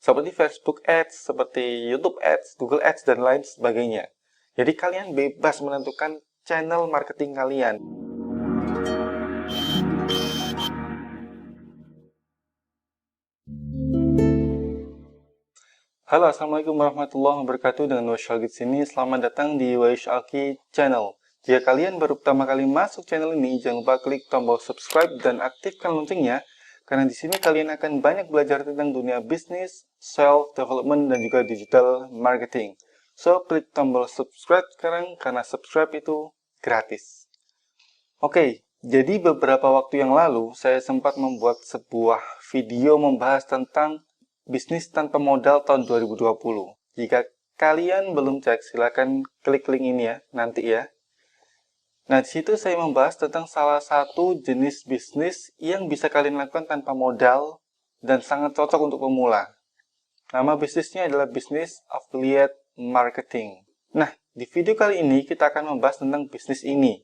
seperti Facebook Ads, seperti YouTube Ads, Google Ads, dan lain sebagainya. Jadi kalian bebas menentukan channel marketing kalian. Halo, assalamualaikum warahmatullahi wabarakatuh. Dengan Waish Alki di sini. Selamat datang di Waish Alki Channel. Jika kalian baru pertama kali masuk channel ini, jangan lupa klik tombol subscribe dan aktifkan loncengnya, karena di sini kalian akan banyak belajar tentang dunia bisnis, self development, dan juga digital marketing. So, klik tombol subscribe sekarang karena subscribe itu gratis. Oke, jadi beberapa waktu yang lalu saya sempat membuat sebuah video membahas tentang bisnis tanpa modal tahun 2020. Jika kalian belum cek, silakan klik link ini ya, nanti ya. Nah, di situ saya membahas tentang salah satu jenis bisnis yang bisa kalian lakukan tanpa modal dan sangat cocok untuk pemula. Nama bisnisnya adalah bisnis affiliate marketing. Nah, di video kali ini kita akan membahas tentang bisnis ini.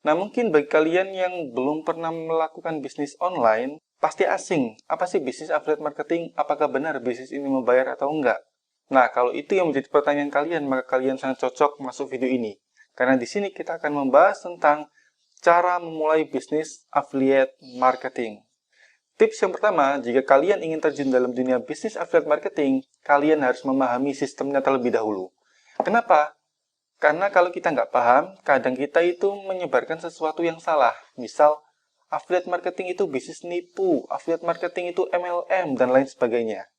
Nah, mungkin bagi kalian yang belum pernah melakukan bisnis online, pasti asing. Apa sih bisnis affiliate marketing? Apakah benar bisnis ini membayar atau enggak? Nah, kalau itu yang menjadi pertanyaan kalian, maka kalian sangat cocok masuk video ini. Karena di sini kita akan membahas tentang cara memulai bisnis affiliate marketing. Tips yang pertama, jika kalian ingin terjun dalam dunia bisnis affiliate marketing, kalian harus memahami sistemnya terlebih dahulu. Kenapa? Karena kalau kita nggak paham, kadang kita itu menyebarkan sesuatu yang salah. Misal, affiliate marketing itu bisnis nipu, affiliate marketing itu MLM, dan lain sebagainya.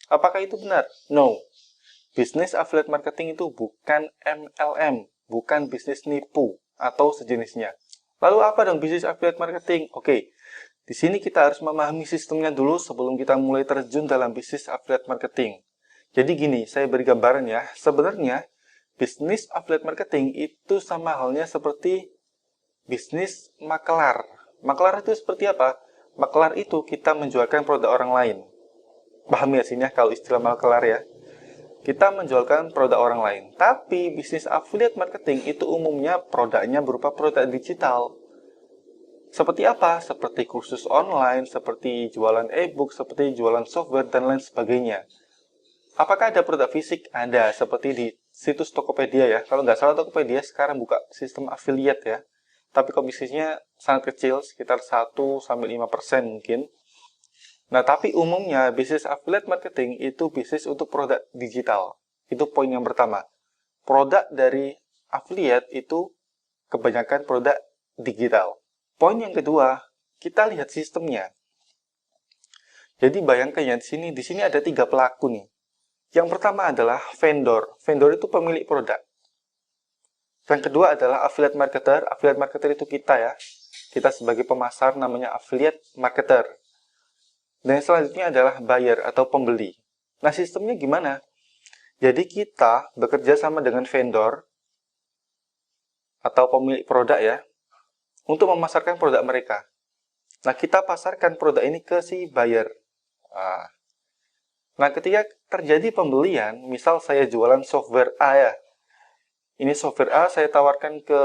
Apakah itu benar? No. Bisnis affiliate marketing itu bukan MLM, bukan bisnis nipu, atau sejenisnya. Lalu apa dong bisnis affiliate marketing? Oke, di sini kita harus memahami sistemnya dulu sebelum kita mulai terjun dalam bisnis affiliate marketing. Jadi gini, saya beri gambaran ya. Sebenarnya, bisnis affiliate marketing itu sama halnya seperti bisnis makelar. Makelar itu seperti apa? Makelar itu kita menjualkan produk orang lain. Paham ya sini ya kalau istilah makelar ya? Kita menjualkan produk orang lain. Tapi bisnis affiliate marketing itu umumnya produknya berupa produk digital. Seperti apa? Seperti kursus online, seperti jualan e-book, seperti jualan software, dan lain sebagainya. Apakah ada produk fisik? Ada, seperti di situs Tokopedia ya. Kalau nggak salah Tokopedia sekarang buka sistem affiliate ya. Tapi komisinya sangat kecil, sekitar 1-5% mungkin. Nah, tapi umumnya bisnis affiliate marketing itu bisnis untuk produk digital. Itu poin yang pertama. Produk dari affiliate itu kebanyakan produk digital. Poin yang kedua, kita lihat sistemnya. Jadi bayangkan ya, di sini ada 3 pelaku nih. Yang pertama adalah vendor. Vendor itu pemilik produk. Yang kedua adalah affiliate marketer. Affiliate marketer itu kita ya. Kita sebagai pemasar namanya affiliate marketer. Dan yang selanjutnya adalah buyer atau pembeli. Nah, sistemnya gimana? Jadi kita bekerja sama dengan vendor atau pemilik produk ya, untuk memasarkan produk mereka. Nah, kita pasarkan produk ini ke si buyer. Nah, ketika terjadi pembelian, misal saya jualan software A ya. Ini software A saya tawarkan ke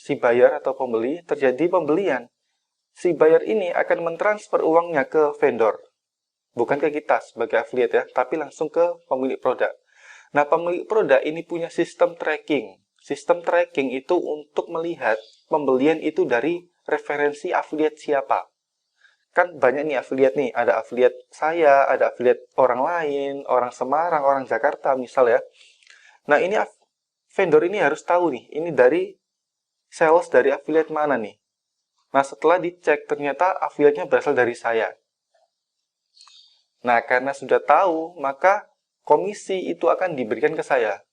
si buyer atau pembeli, terjadi pembelian. Si buyer ini akan mentransfer uangnya ke vendor. Bukan ke kita sebagai affiliate ya, tapi langsung ke pemilik produk. Nah, pemilik produk ini punya sistem tracking. Sistem tracking itu untuk melihat pembelian itu dari referensi affiliate siapa. Kan banyak nih affiliate nih, ada affiliate saya, ada affiliate orang lain, orang Semarang, orang Jakarta misal ya. Nah, ini vendor ini harus tahu nih, ini dari sales dari affiliate mana nih. Nah, setelah dicek, ternyata affiliate-nya berasal dari saya. Nah, karena sudah tahu, maka komisi itu akan diberikan ke saya.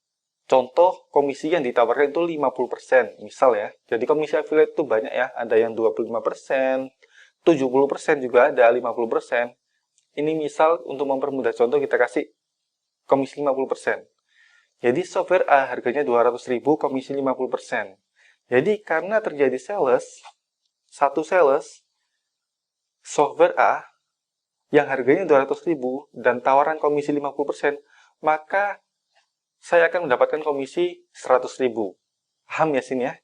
Contoh, komisi yang ditawarkan itu 50%, misal ya. Jadi komisi affiliate itu banyak ya, ada yang 25%, 70% juga ada, 50%. Ini misal, untuk mempermudah contoh, kita kasih komisi 50%. Jadi software A harganya 200.000, komisi 50%. Jadi karena terjadi satu sales software A yang harganya 200.000 dan tawaran komisi 50%, maka saya akan mendapatkan komisi 100.000. Paham ya sini ya?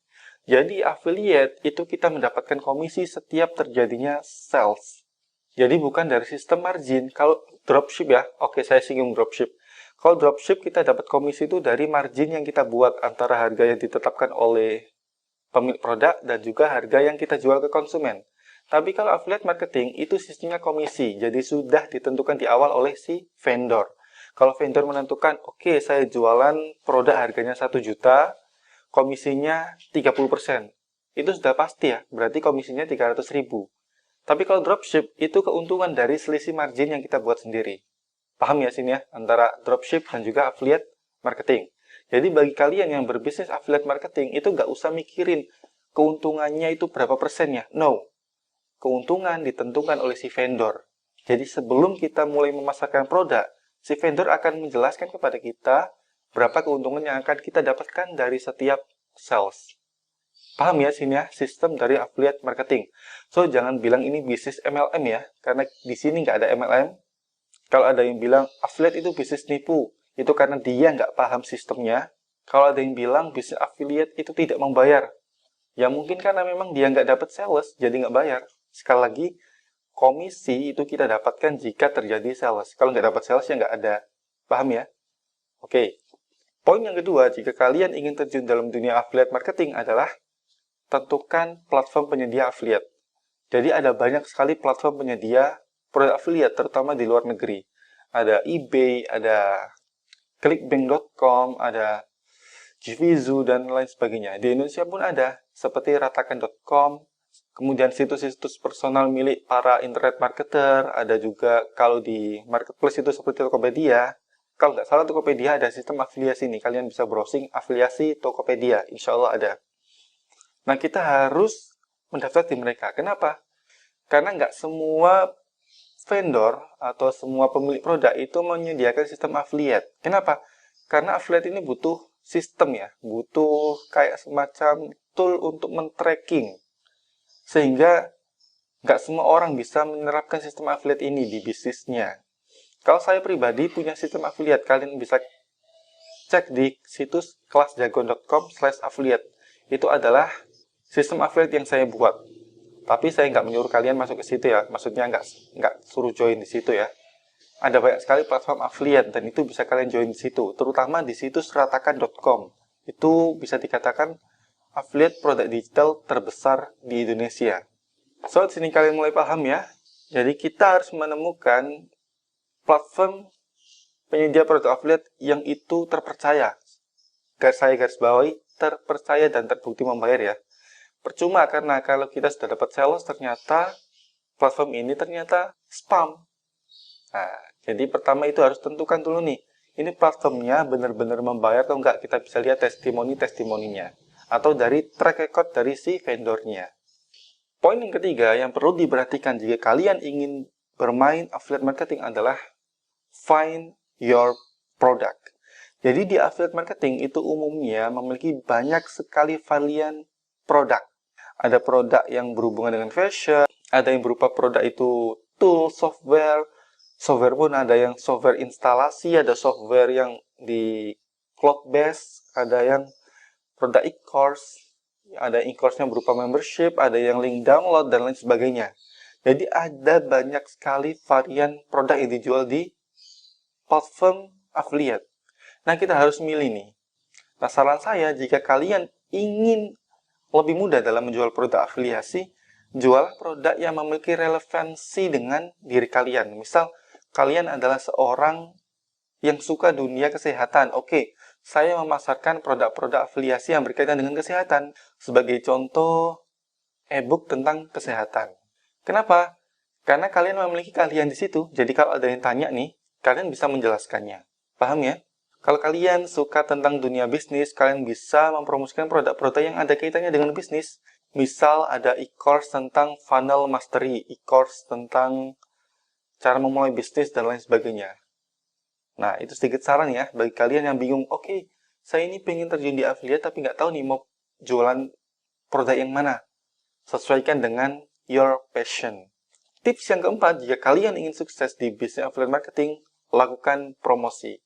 Jadi affiliate itu kita mendapatkan komisi setiap terjadinya sales. Jadi bukan dari sistem margin. Kalau dropship ya. Oke, saya singgung dropship. Kalau dropship kita dapat komisi itu dari margin yang kita buat antara harga yang ditetapkan oleh pemilik produk dan juga harga yang kita jual ke konsumen. Tapi kalau affiliate marketing itu sistemnya komisi, jadi sudah ditentukan di awal oleh si vendor. Kalau vendor menentukan, oke, saya jualan produk harganya 1 juta, komisinya 30%. Itu sudah pasti ya, berarti komisinya 300.000. Tapi kalau dropship, itu keuntungan dari selisih margin yang kita buat sendiri. Paham ya sini ya, antara dropship dan juga affiliate marketing. Jadi bagi kalian yang berbisnis affiliate marketing, itu nggak usah mikirin keuntungannya itu berapa persennya. No, keuntungan ditentukan oleh si vendor. Jadi sebelum kita mulai memasarkan produk, si vendor akan menjelaskan kepada kita berapa keuntungan yang akan kita dapatkan dari setiap sales. Paham ya sini ya, sistem dari affiliate marketing. So, jangan bilang ini bisnis MLM ya, karena di sini nggak ada MLM. Kalau ada yang bilang affiliate itu bisnis nipu, itu karena dia nggak paham sistemnya. Kalau ada yang bilang bisnis affiliate itu tidak membayar, ya mungkin karena memang dia nggak dapat sales, jadi nggak bayar. Sekali lagi, komisi itu kita dapatkan jika terjadi sales. Kalau nggak dapat sales, ya nggak ada. Paham ya? Oke. Poin yang kedua, jika kalian ingin terjun dalam dunia affiliate marketing adalah tentukan platform penyedia affiliate. Jadi ada banyak sekali platform penyedia produk affiliate, terutama di luar negeri. Ada eBay, ada clickbank.com, ada Jivizu, dan lain sebagainya. Di Indonesia pun ada, seperti ratakan.com, kemudian situs-situs personal milik para internet marketer, ada juga kalau di marketplace itu seperti Tokopedia. Kalau nggak salah Tokopedia ada sistem afiliasi nih, kalian bisa browsing afiliasi Tokopedia, insya Allah ada. Nah, kita harus mendaftar di mereka. Kenapa? Karena nggak semua vendor atau semua pemilik produk itu menyediakan sistem affiliate. Kenapa? Karena affiliate ini butuh sistem ya, butuh kayak semacam tool untuk men-tracking. Sehingga nggak semua orang bisa menerapkan sistem affiliate ini di bisnisnya. Kalau saya pribadi punya sistem affiliate, kalian bisa cek di situs kelasjagon.com/affiliate. Itu adalah sistem affiliate yang saya buat. Tapi saya nggak menyuruh kalian masuk ke situ ya, maksudnya nggak suruh join di situ ya. Ada banyak sekali platform affiliate dan itu bisa kalian join di situ, terutama di situs ratakan.com. Itu bisa dikatakan affiliate produk digital terbesar di Indonesia. So, di sini kalian mulai paham ya. Jadi kita harus menemukan platform penyedia produk affiliate yang itu terpercaya. Saya garis bawahi, terpercaya dan terbukti membayar ya. Percuma karena kalau kita sudah dapat sales ternyata platform ini ternyata spam. Nah, jadi pertama itu harus tentukan dulu nih, ini platformnya benar-benar membayar atau enggak. Kita bisa lihat testimoni-testimoninya atau dari track record dari si vendornya. Poin yang ketiga yang perlu diperhatikan jika kalian ingin bermain affiliate marketing adalah find your product. Jadi di affiliate marketing itu umumnya memiliki banyak sekali varian produk. Ada produk yang berhubungan dengan fashion, ada yang berupa produk itu tool, software pun ada yang software instalasi, ada software yang di cloud base, ada yang produk e-course, ada e-course yang berupa membership, ada yang link download, dan lain sebagainya. Jadi ada banyak sekali varian produk yang dijual di platform affiliate. Nah, kita harus milih nih. Nah, saran saya jika kalian ingin lebih mudah dalam menjual produk afiliasi, jual produk yang memiliki relevansi dengan diri kalian. Misal, kalian adalah seorang yang suka dunia kesehatan. Oke, saya memasarkan produk-produk afiliasi yang berkaitan dengan kesehatan. Sebagai contoh, e-book tentang kesehatan. Kenapa? Karena kalian memiliki keahlian di situ. Jadi kalau ada yang tanya nih, kalian bisa menjelaskannya. Paham ya? Kalau kalian suka tentang dunia bisnis, kalian bisa mempromosikan produk-produk yang ada kaitannya dengan bisnis. Misal ada e-course tentang funnel mastery, e-course tentang cara memulai bisnis, dan lain sebagainya. Nah, itu sedikit saran ya, bagi kalian yang bingung, oke, saya ini pengen terjun di affiliate, tapi nggak tahu nih mau jualan produk yang mana. Sesuaikan dengan your passion. Tips yang keempat, jika kalian ingin sukses di bisnis affiliate marketing, lakukan promosi.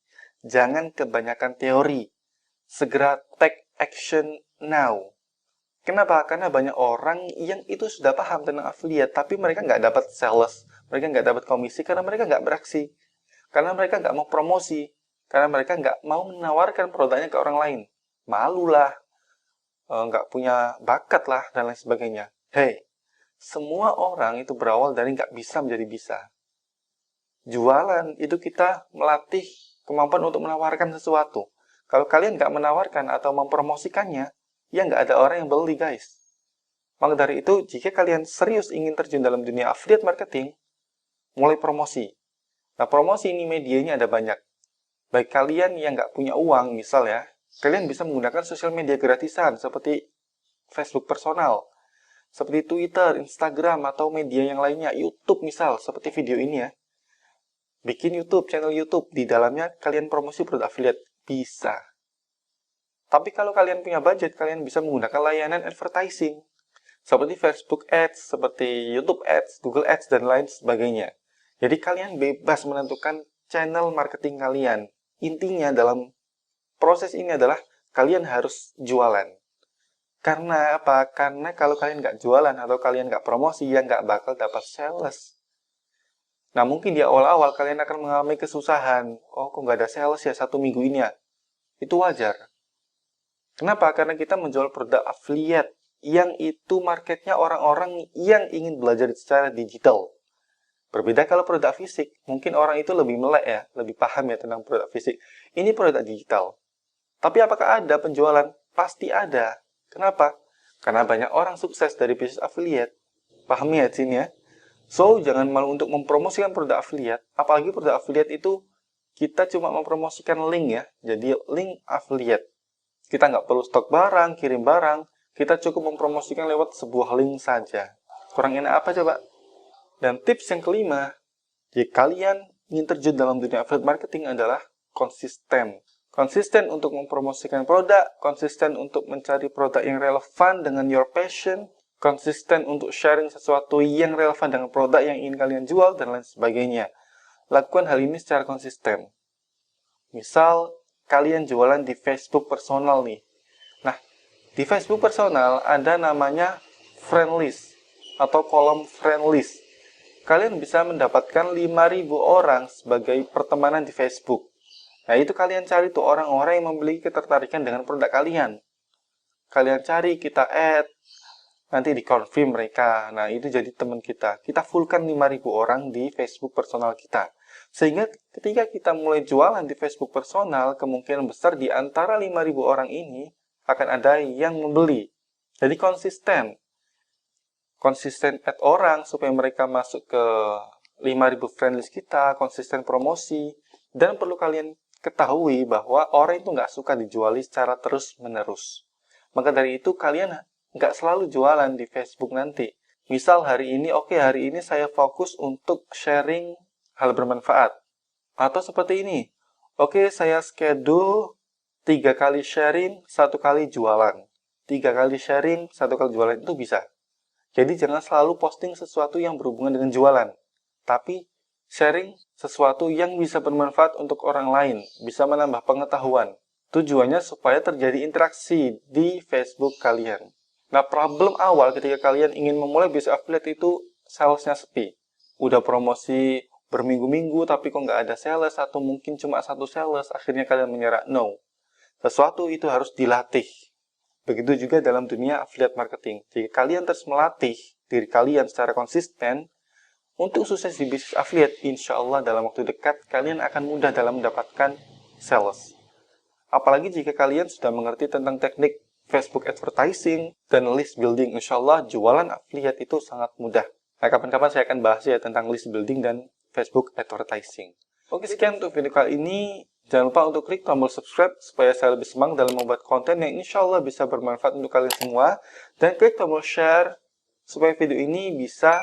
Jangan kebanyakan teori. Segera take action now. Kenapa? Karena banyak orang yang itu sudah paham tentang affiliate, tapi mereka nggak dapat sales, mereka nggak dapat komisi karena mereka nggak beraksi. Karena mereka nggak mau promosi. Karena mereka nggak mau menawarkan produknya ke orang lain. Malu lah, nggak punya bakat lah, dan lain sebagainya. Hey, semua orang itu berawal dari nggak bisa menjadi bisa. Jualan itu kita melatih kemampuan untuk menawarkan sesuatu. Kalau kalian nggak menawarkan atau mempromosikannya, ya nggak ada orang yang beli, guys. Maka dari itu, jika kalian serius ingin terjun dalam dunia affiliate marketing, mulai promosi. Nah, promosi ini medianya ada banyak. Baik kalian yang nggak punya uang, misal ya, kalian bisa menggunakan sosial media gratisan seperti Facebook personal, seperti Twitter, Instagram, atau media yang lainnya, YouTube misal, seperti video ini ya. Bikin YouTube, channel YouTube, di dalamnya kalian promosi produk affiliate. Bisa. Tapi kalau kalian punya budget, kalian bisa menggunakan layanan advertising. Seperti Facebook Ads, seperti YouTube Ads, Google Ads, dan lain sebagainya. Jadi kalian bebas menentukan channel marketing kalian. Intinya dalam proses ini adalah kalian harus jualan. Karena apa? Karena kalau kalian nggak jualan atau kalian nggak promosi, ya nggak bakal dapat sales. Nah, mungkin di awal-awal kalian akan mengalami kesusahan. Oh, kok nggak ada sales ya 1 minggu ini ya? Itu wajar. Kenapa? Karena kita menjual produk affiliate yang itu marketnya orang-orang yang ingin belajar secara digital. Berbeda kalau produk fisik, mungkin orang itu lebih melek ya, lebih paham ya tentang produk fisik. Ini produk digital. Tapi apakah ada penjualan? Pasti ada. Kenapa? Karena banyak orang sukses dari bisnis affiliate. Pahami ya di sini ya? So, jangan malu untuk mempromosikan produk affiliate. Apalagi produk affiliate itu kita cuma mempromosikan link ya. Jadi link affiliate. Kita nggak perlu stok barang, kirim barang. Kita cukup mempromosikan lewat sebuah link saja. Kurang enak apa coba? Dan tips yang kelima, jika kalian ingin terjun dalam dunia affiliate marketing adalah konsisten. Konsisten untuk mempromosikan produk, konsisten untuk mencari produk yang relevan dengan your passion, konsisten untuk sharing sesuatu yang relevan dengan produk yang ingin kalian jual, dan lain sebagainya. Lakukan hal ini secara konsisten. Misal, kalian jualan di Facebook personal nih. Nah, di Facebook personal ada namanya friend list atau kolom friend list. Kalian bisa mendapatkan 5.000 orang sebagai pertemanan di Facebook. Nah, itu kalian cari tuh orang-orang yang memiliki ketertarikan dengan produk kalian. Kalian cari, kita add, nanti di-confirm mereka. Nah, itu jadi teman kita. Kita fullkan 5.000 orang di Facebook personal kita. Sehingga ketika kita mulai jualan di Facebook personal, kemungkinan besar di antara 5.000 orang ini akan ada yang membeli. Jadi konsisten. Konsisten add orang supaya mereka masuk ke 5.000 friend list kita, konsisten promosi, dan perlu kalian ketahui bahwa orang itu nggak suka dijuali secara terus-menerus. Maka dari itu kalian nggak selalu jualan di Facebook nanti. Misal hari ini, hari ini saya fokus untuk sharing hal bermanfaat. Atau seperti ini, saya schedule 3 kali sharing, 1 kali jualan. 3 kali sharing, 1 kali jualan itu bisa. Jadi jangan selalu posting sesuatu yang berhubungan dengan jualan. Tapi sharing sesuatu yang bisa bermanfaat untuk orang lain, bisa menambah pengetahuan. Tujuannya supaya terjadi interaksi di Facebook kalian. Nah, problem awal ketika kalian ingin memulai bisnis affiliate itu salesnya sepi. Udah promosi berminggu-minggu tapi kok nggak ada sales atau mungkin cuma 1 sales, akhirnya kalian menyerah. No. Sesuatu itu harus dilatih. Begitu juga dalam dunia affiliate marketing. Jika kalian terus melatih diri kalian secara konsisten, untuk sukses di bisnis affiliate, insya Allah dalam waktu dekat, kalian akan mudah dalam mendapatkan sales. Apalagi jika kalian sudah mengerti tentang teknik Facebook advertising dan list building, insya Allah jualan affiliate itu sangat mudah. Nah, kapan-kapan saya akan bahas ya tentang list building dan Facebook advertising. Oke, sekian untuk video kali ini. Jangan lupa untuk klik tombol subscribe supaya saya lebih semangat dalam membuat konten yang insya Allah bisa bermanfaat untuk kalian semua. Dan klik tombol share supaya video ini bisa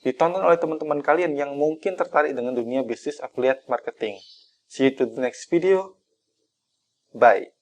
ditonton oleh teman-teman kalian yang mungkin tertarik dengan dunia bisnis affiliate marketing. See you to the next video. Bye.